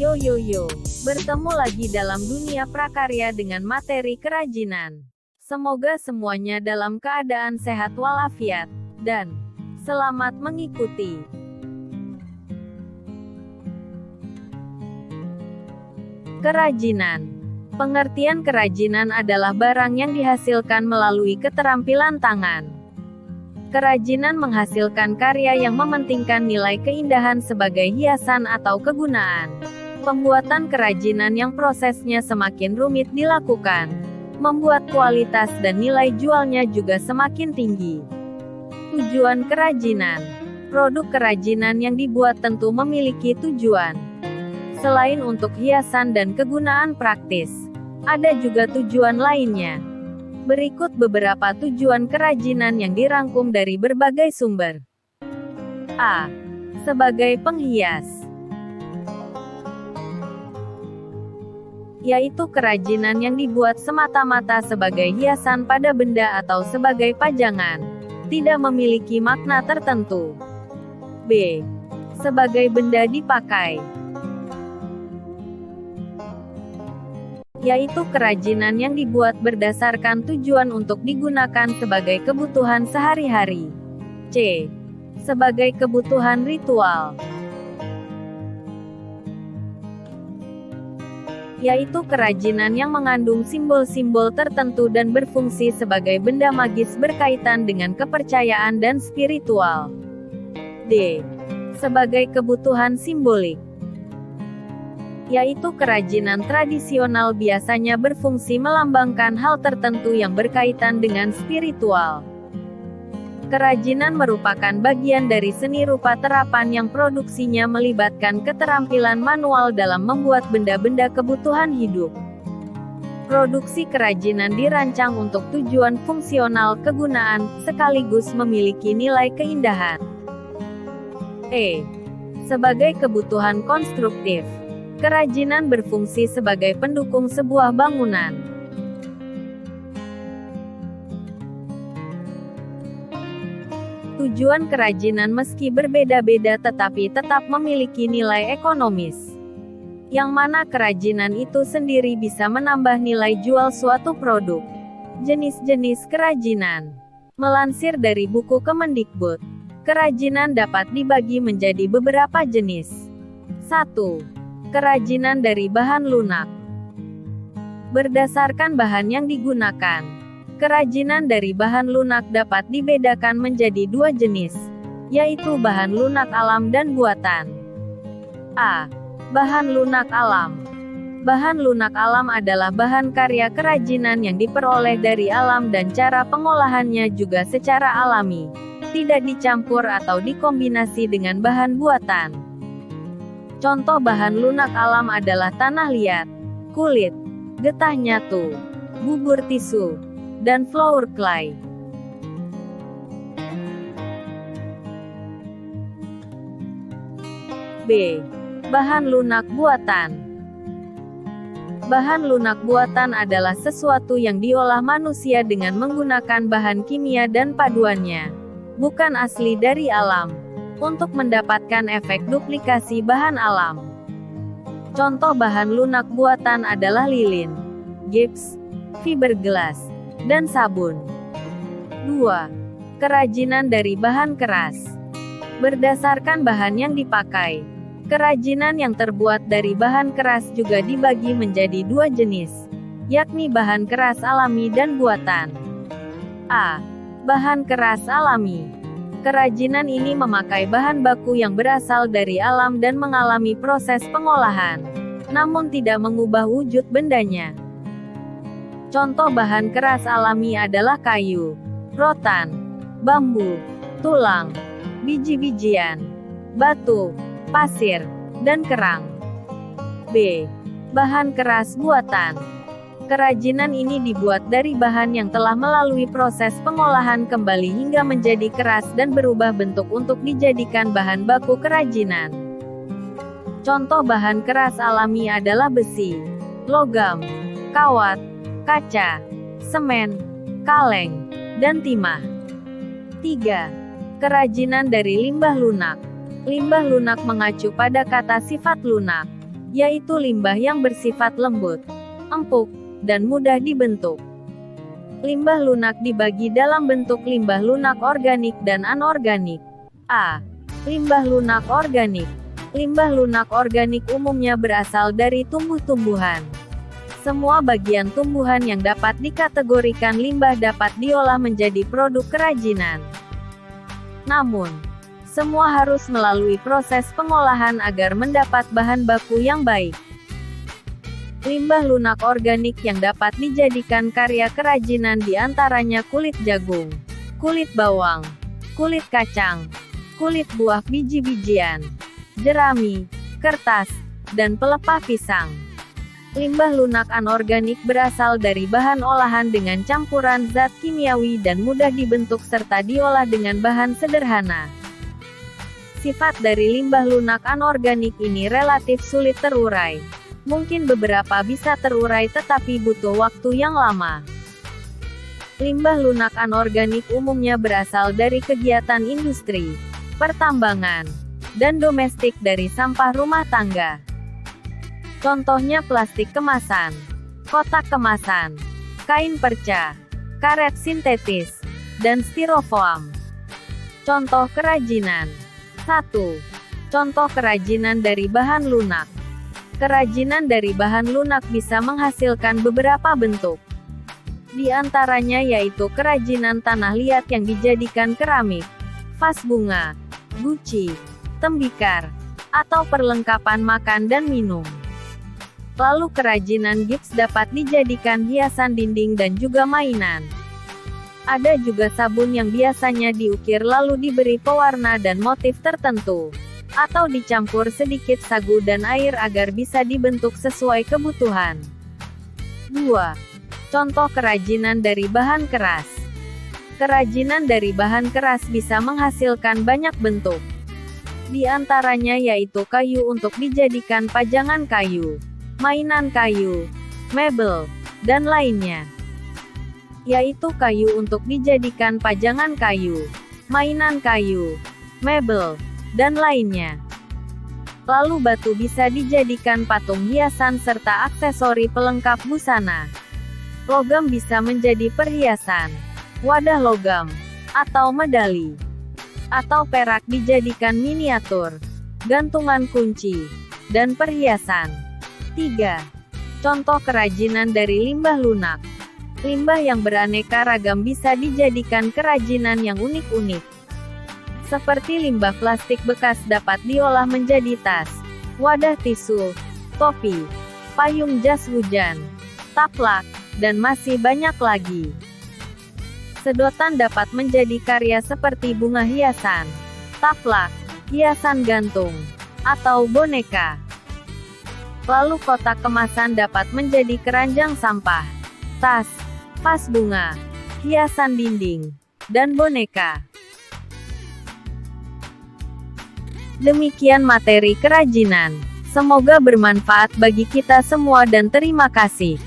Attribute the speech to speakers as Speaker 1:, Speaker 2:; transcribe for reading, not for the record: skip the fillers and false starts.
Speaker 1: Yo yo yo, bertemu lagi dalam dunia prakarya dengan materi kerajinan. Semoga semuanya dalam keadaan sehat walafiat, dan selamat mengikuti. Kerajinan. Pengertian kerajinan adalah barang yang dihasilkan melalui keterampilan tangan. Kerajinan menghasilkan karya yang mementingkan nilai keindahan sebagai hiasan atau kegunaan. Pembuatan kerajinan yang prosesnya semakin rumit dilakukan, membuat kualitas dan nilai jualnya juga semakin tinggi. Tujuan kerajinan. Produk kerajinan yang dibuat tentu memiliki tujuan. Selain untuk hiasan dan kegunaan praktis, ada juga tujuan lainnya. Berikut beberapa tujuan kerajinan yang dirangkum dari berbagai sumber. A. Sebagai penghias, yaitu kerajinan yang dibuat semata-mata sebagai hiasan pada benda atau sebagai pajangan, tidak memiliki makna tertentu. B. Sebagai benda dipakai, yaitu kerajinan yang dibuat berdasarkan tujuan untuk digunakan sebagai kebutuhan sehari-hari. C. Sebagai kebutuhan ritual, yaitu kerajinan yang mengandung simbol-simbol tertentu dan berfungsi sebagai benda magis berkaitan dengan kepercayaan dan spiritual. D. Sebagai kebutuhan simbolik, yaitu kerajinan tradisional biasanya berfungsi melambangkan hal tertentu yang berkaitan dengan spiritual. Kerajinan merupakan bagian dari seni rupa terapan yang produksinya melibatkan keterampilan manual dalam membuat benda-benda kebutuhan hidup. Produksi kerajinan dirancang untuk tujuan fungsional kegunaan, sekaligus memiliki nilai keindahan. E. Sebagai kebutuhan konstruktif, kerajinan berfungsi sebagai pendukung sebuah bangunan. Tujuan kerajinan meski berbeda-beda tetapi tetap memiliki nilai ekonomis, yang mana kerajinan itu sendiri bisa menambah nilai jual suatu produk. Jenis-jenis kerajinan. Melansir dari buku Kemendikbud, kerajinan dapat dibagi menjadi beberapa jenis. 1. Kerajinan dari bahan lunak. Berdasarkan bahan yang digunakan, kerajinan dari bahan lunak dapat dibedakan menjadi dua jenis, yaitu bahan lunak alam dan buatan. A. Bahan lunak alam. Bahan lunak alam adalah bahan karya kerajinan yang diperoleh dari alam dan cara pengolahannya juga secara alami, tidak dicampur atau dikombinasi dengan bahan buatan. Contoh bahan lunak alam adalah tanah liat, kulit, getah nyatu, bubur tisu, dan flour clay. B. Bahan lunak buatan. Bahan lunak buatan adalah sesuatu yang diolah manusia dengan menggunakan bahan kimia dan paduannya, bukan asli dari alam, untuk mendapatkan efek duplikasi bahan alam. Contoh bahan lunak buatan adalah lilin, gips, fiberglass, dan sabun. 2. Kerajinan dari bahan keras. Berdasarkan bahan yang dipakai, kerajinan yang terbuat dari bahan keras juga dibagi menjadi dua jenis, yakni bahan keras alami dan buatan. A. Bahan keras alami. Kerajinan ini memakai bahan baku yang berasal dari alam dan mengalami proses pengolahan, namun tidak mengubah wujud bendanya. Contoh bahan keras alami adalah kayu, rotan, bambu, tulang, biji-bijian, batu, pasir, dan kerang. B. Bahan keras buatan. Kerajinan ini dibuat dari bahan yang telah melalui proses pengolahan kembali hingga menjadi keras dan berubah bentuk untuk dijadikan bahan baku kerajinan. Contoh bahan keras alami adalah besi, logam, kawat, kaca, semen, kaleng, dan timah. 3. Kerajinan dari limbah lunak. Limbah lunak mengacu pada kata sifat lunak, yaitu limbah yang bersifat lembut, empuk, dan mudah dibentuk. Limbah lunak dibagi dalam bentuk limbah lunak organik dan anorganik. A. Limbah lunak organik. Limbah lunak organik umumnya berasal dari tumbuh-tumbuhan. Semua bagian tumbuhan yang dapat dikategorikan limbah dapat diolah menjadi produk kerajinan. Namun, semua harus melalui proses pengolahan agar mendapat bahan baku yang baik. Limbah lunak organik yang dapat dijadikan karya kerajinan diantaranya kulit jagung, kulit bawang, kulit kacang, kulit buah biji-bijian, jerami, kertas, dan pelepah pisang. Limbah lunak anorganik berasal dari bahan olahan dengan campuran zat kimiawi dan mudah dibentuk serta diolah dengan bahan sederhana. Sifat dari limbah lunak anorganik ini relatif sulit terurai. Mungkin beberapa bisa terurai tetapi butuh waktu yang lama. Limbah lunak anorganik umumnya berasal dari kegiatan industri, pertambangan, dan domestik dari sampah rumah tangga. Contohnya plastik kemasan, kotak kemasan, kain perca, karet sintetis, dan styrofoam. Contoh kerajinan. 1. Contoh kerajinan dari bahan lunak. Kerajinan dari bahan lunak bisa menghasilkan beberapa bentuk. Di antaranya yaitu kerajinan tanah liat yang dijadikan keramik, vas bunga, guci, tembikar, atau perlengkapan makan dan minum. Lalu kerajinan gips dapat dijadikan hiasan dinding dan juga mainan. Ada juga sabun yang biasanya diukir lalu diberi pewarna dan motif tertentu, atau dicampur sedikit sagu dan air agar bisa dibentuk sesuai kebutuhan. 2. Contoh kerajinan dari bahan keras. Kerajinan dari bahan keras bisa menghasilkan banyak bentuk. Di antaranya yaitu kayu untuk dijadikan pajangan kayu, mainan kayu, mebel, dan lainnya. Yaitu kayu untuk dijadikan pajangan kayu, mainan kayu, mebel, dan lainnya. Lalu batu bisa dijadikan patung hiasan serta aksesori pelengkap busana. Logam bisa menjadi perhiasan, wadah logam, atau medali. Atau perak dijadikan miniatur, gantungan kunci, dan perhiasan. 3. Contoh kerajinan dari limbah lunak. Limbah yang beraneka ragam bisa dijadikan kerajinan yang unik-unik. Seperti limbah plastik bekas dapat diolah menjadi tas, wadah tisu, topi, payung jas hujan, taplak, dan masih banyak lagi. Sedotan dapat menjadi karya seperti bunga hiasan, taplak, hiasan gantung, atau boneka. Lalu kotak kemasan dapat menjadi keranjang sampah, tas, vas bunga, hiasan dinding, dan boneka. Demikian materi kerajinan. Semoga bermanfaat bagi kita semua dan terima kasih.